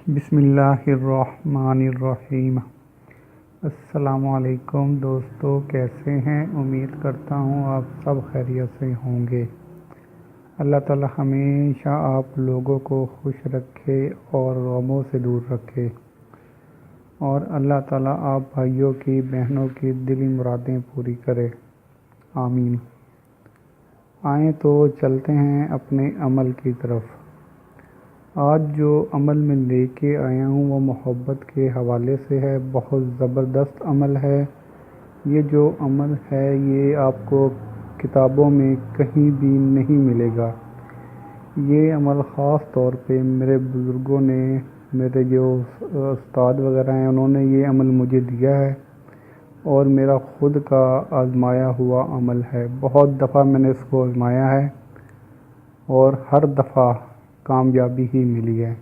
بسم اللہ الرحمن الرحیم۔ السلام علیکم دوستو، کیسے ہیں؟ امید کرتا ہوں آپ سب خیریت سے ہوں گے۔ اللہ تعالی ہمیشہ آپ لوگوں کو خوش رکھے اور غموں سے دور رکھے، اور اللہ تعالی آپ بھائیوں کی بہنوں کی دلی مرادیں پوری کرے، آمین۔ آئیں تو چلتے ہیں اپنے عمل کی طرف۔ آج جو عمل میں لے کے آیا ہوں وہ محبت کے حوالے سے ہے۔ بہت زبردست عمل ہے۔ یہ جو عمل ہے یہ آپ کو کتابوں میں کہیں بھی نہیں ملے گا۔ یہ عمل خاص طور پہ میرے بزرگوں نے، میرے جو استاد وغیرہ ہیں، انہوں نے یہ عمل مجھے دیا ہے اور میرا خود کا آزمایا ہوا عمل ہے۔ بہت دفعہ میں نے اس کو آزمایا ہے اور ہر دفعہ کامیابی ہی ملی ہے۔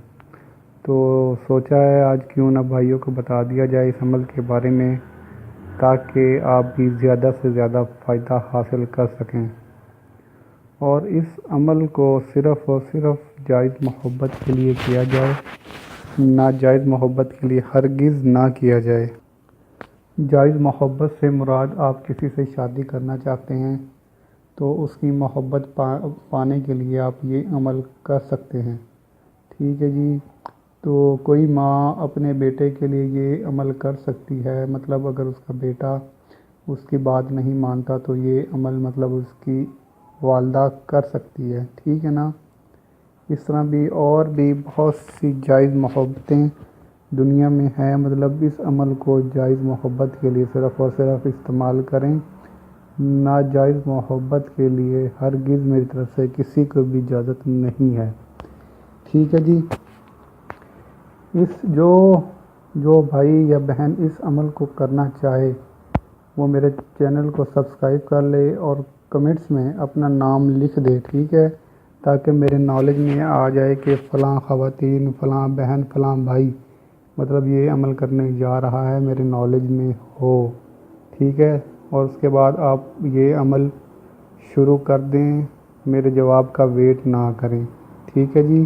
تو سوچا ہے آج کیوں نہ بھائیوں کو بتا دیا جائے اس عمل کے بارے میں، تاکہ آپ بھی زیادہ سے زیادہ فائدہ حاصل کر سکیں، اور اس عمل کو صرف اور صرف جائز محبت کے لیے کیا جائے، ناجائز محبت کے لیے ہرگز نہ کیا جائے۔ جائز محبت سے مراد آپ کسی سے شادی کرنا چاہتے ہیں تو اس کی محبت پانے کے لیے آپ یہ عمل کر سکتے ہیں، ٹھیک ہے جی۔ تو کوئی ماں اپنے بیٹے کے لیے یہ عمل کر سکتی ہے، مطلب اگر اس کا بیٹا اس کی بات نہیں مانتا تو یہ عمل مطلب اس کی والدہ کر سکتی ہے، ٹھیک ہے نا۔ اس طرح بھی اور بھی بہت سی جائز محبتیں دنیا میں ہیں، مطلب اس عمل کو جائز محبت کے لیے صرف اور صرف استعمال کریں، ناجائز محبت کے لیے ہرگز میری طرف سے کسی کو بھی اجازت نہیں ہے، ٹھیک ہے جی۔ جو بھائی یا بہن اس عمل کو کرنا چاہے وہ میرے چینل کو سبسکرائب کر لے اور کمنٹس میں اپنا نام لکھ دے، ٹھیک ہے، تاکہ میرے نالج میں آ جائے کہ فلاں خواتین، فلاں بہن، فلاں بھائی مطلب یہ عمل کرنے جا رہا ہے، میرے نالج میں ہو، ٹھیک ہے۔ اور اس کے بعد آپ یہ عمل شروع کر دیں، میرے جواب کا ویٹ نہ کریں، ٹھیک ہے جی۔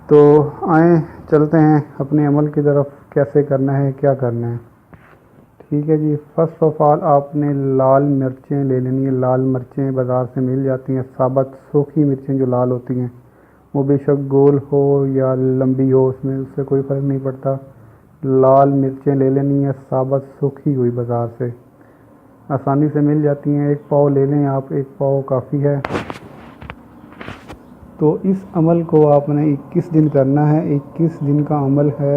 تو آئیں چلتے ہیں اپنے عمل کی طرف، کیسے کرنا ہے، کیا کرنا ہے، ٹھیک ہے جی۔ فرسٹ آف آل آپ نے لال مرچیں لے لینی ہیں۔ لال مرچیں بازار سے مل جاتی ہیں، ثابت سوکھی مرچیں جو لال ہوتی ہیں، وہ بے شک گول ہو یا لمبی ہو، اس سے کوئی فرق نہیں پڑتا۔ لال مرچیں لے لینی ہیں، ثابت سوکھی ہوئی، بازار سے آسانی سے مل جاتی ہیں۔ ایک پاؤ لے لیں آپ، ایک پاؤ کافی ہے۔ تو اس عمل کو آپ نے 21 دن کرنا ہے۔ 21 دن کا عمل ہے،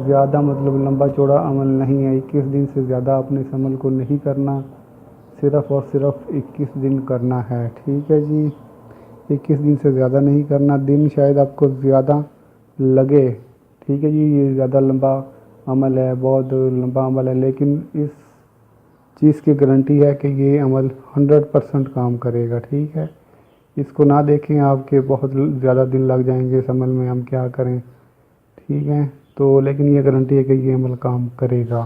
زیادہ مطلب لمبا چوڑا عمل نہیں ہے۔ 21 دن سے زیادہ آپ نے اس عمل کو نہیں کرنا، صرف اور صرف 21 دن کرنا ہے، ٹھیک ہے جی۔ 21 دن سے زیادہ نہیں کرنا، دن شاید آپ کو زیادہ لگے، ٹھیک ہے جی۔ یہ زیادہ لمبا عمل ہے، بہت لمبا عمل ہے، لیکن اس چیز کی گارنٹی ہے کہ یہ عمل 100% کام کرے گا، ٹھیک ہے۔ اس کو نہ دیکھیں آپ کے بہت زیادہ دن لگ جائیں گے اس عمل میں، ہم کیا کریں، ٹھیک ہے۔ تو لیکن یہ گارنٹی ہے کہ یہ عمل کام کرے گا۔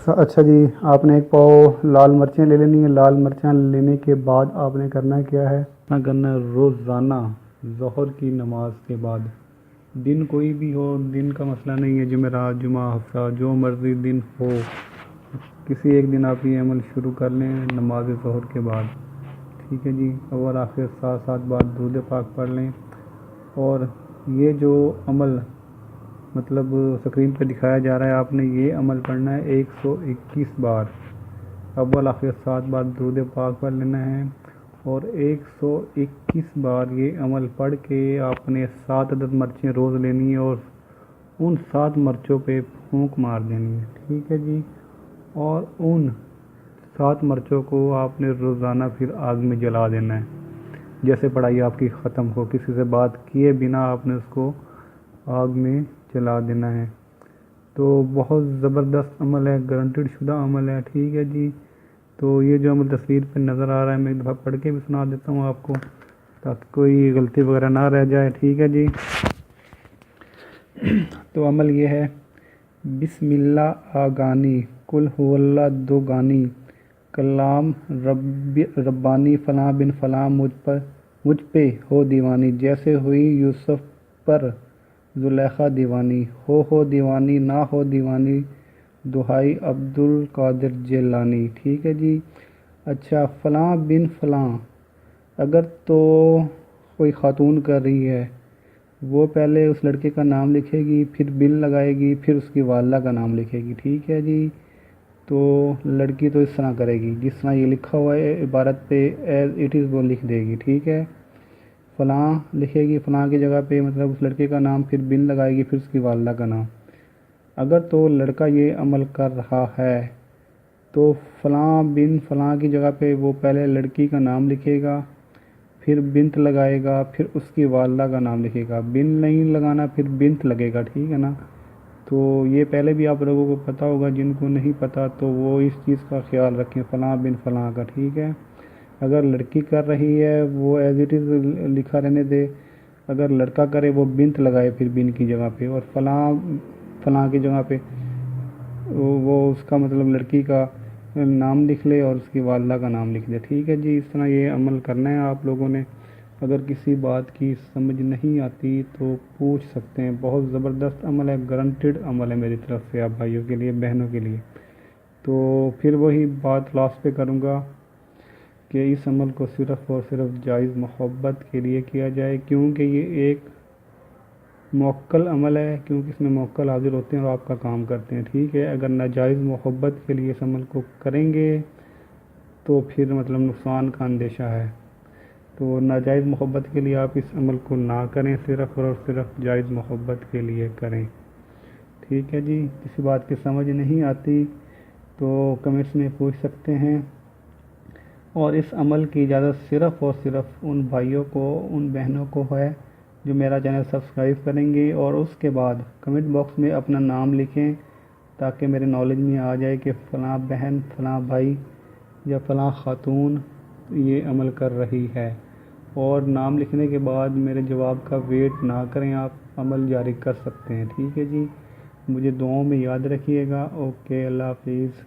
اچھا جی، آپ نے ایک پاؤ لال مرچیں لے لینی ہے۔ لال مرچیں لینے کے بعد آپ نے کرنا کیا ہے، کرنا روزانہ ظہر کی نماز کے بعد، دن کوئی بھی ہو، دن کا مسئلہ نہیں ہے، جمعرات، جمعہ، ہفتہ، جو مرضی دن ہو، کسی ایک دن آپ یہ عمل شروع کر لیں نماز ظہر کے بعد، ٹھیک ہے جی۔ اور آخر ساتھ ساتھ بار درود پاک پڑھ لیں۔ اور یہ جو عمل مطلب اسکرین پہ دکھایا جا رہا ہے، آپ نے یہ عمل پڑھنا ہے 121 بار، اول آخر 7 بار درود پاک پڑھ لینا ہے، اور 121 بار یہ عمل پڑھ کے آپ نے 7 عدد مرچیں روز لینی ہے اور ان 7 مرچوں پہ پھونک مار دینی ہے، ٹھیک ہے جی۔ اور ان 7 مرچوں کو آپ نے روزانہ پھر آگ میں جلا دینا ہے، جیسے پڑھائی آپ کی ختم ہو، کسی سے بات کیے بنا آپ نے اس کو آگ میں جلا دینا ہے۔ تو بہت زبردست عمل ہے، گارنٹیڈ شدہ عمل ہے، ٹھیک ہے جی۔ تو یہ جو عمل تصویر پہ نظر آ رہا ہے، میں ایک دفعہ پڑھ کے بھی سنا دیتا ہوں آپ کو، تاکہ کوئی غلطی وغیرہ نہ رہ جائے، ٹھیک ہے جی۔ تو عمل یہ ہے، بسم اللہ آگانی، کل هو اللہ دو گانی، کلام ربانی فلاں بن فلاں مجھ پہ ہو دیوانی، جیسے ہوئی یوسف پر زلیخا دیوانی، ہو دیوانی نہ ہو دیوانی، دہائی عبد القادر جیلانی۔ ٹھیک ہے جی۔ اچھا، فلاں بن فلاں، اگر تو کوئی خاتون کر رہی ہے، وہ پہلے اس لڑکے کا نام لکھے گی، پھر بن لگائے گی، پھر اس کی والدہ کا نام لکھے گی۔ ٹھیک ہے جی۔ تو لڑکی تو اس طرح کرے گی جس طرح یہ لکھا ہوا ہے عبارت پہ، ایز اٹ از وہ لکھ دے گی۔ ٹھیک ہے، فلاں لکھے گی، فلاں کی جگہ پہ مطلب اس لڑکے کا نام، پھر بن لگائے گی، پھر اس کی والدہ کا نام۔ اگر تو لڑکا یہ عمل کر رہا ہے تو فلاں بن فلاں کی جگہ پہ وہ پہلے لڑکی کا نام لکھے گا، پھر بنت لگائے گا، پھر اس کی والدہ کا نام لکھے گا۔ بن نہیں لگانا، پھر بنت لگے گا۔ ٹھیک ہے نا؟ تو یہ پہلے بھی آپ لوگوں کو پتہ ہوگا، جن کو نہیں پتہ تو وہ اس چیز کا خیال رکھیں، فلاں بن فلاں کا۔ ٹھیک ہے، اگر لڑکی کر رہی ہے وہ ایز اٹ از لکھا رہنے دے، اگر لڑکا کرے وہ بنت لگائے پھر بن کی جگہ پہ، اور فلاں فلاں کی جگہ پہ وہ اس کا مطلب لڑکی کا نام لکھ لے اور اس کی والدہ کا نام لکھ دے۔ ٹھیک ہے جی، اس طرح یہ عمل کرنا ہے آپ لوگوں نے۔ اگر کسی بات کی سمجھ نہیں آتی تو پوچھ سکتے ہیں، بہت زبردست عمل ہے، گارنٹیڈ عمل ہے میری طرف سے آپ بھائیوں کے لیے، بہنوں کے لیے۔ تو پھر وہی بات لاسٹ پہ کروں گا کہ اس عمل کو صرف اور صرف جائز محبت کے لیے کیا جائے، کیونکہ یہ ایک موکل عمل ہے، کیونکہ اس میں موکل حاضر ہوتے ہیں اور آپ کا کام کرتے ہیں۔ ٹھیک ہے، اگر ناجائز محبت کے لیے اس عمل کو کریں گے تو پھر مطلب نقصان کا اندیشہ ہے۔ تو ناجائز محبت کے لیے آپ اس عمل کو نہ کریں، صرف اور صرف جائز محبت کے لیے کریں۔ ٹھیک ہے جی، کسی بات کی سمجھ نہیں آتی تو کمنٹس میں پوچھ سکتے ہیں، اور اس عمل کی اجازت صرف اور صرف ان بھائیوں کو، ان بہنوں کو ہے جو میرا چینل سبسکرائب کریں گے، اور اس کے بعد کمنٹ باکس میں اپنا نام لکھیں تاکہ میرے نالج میں آ جائے کہ فلاں بہن، فلاں بھائی یا فلاں خاتون یہ عمل کر رہی ہے۔ اور نام لکھنے کے بعد میرے جواب کا ویٹ نہ کریں، آپ عمل جاری کر سکتے ہیں۔ ٹھیک ہے جی، مجھے دعاؤں میں یاد رکھیے گا۔ اوکے، اللہ حافظ۔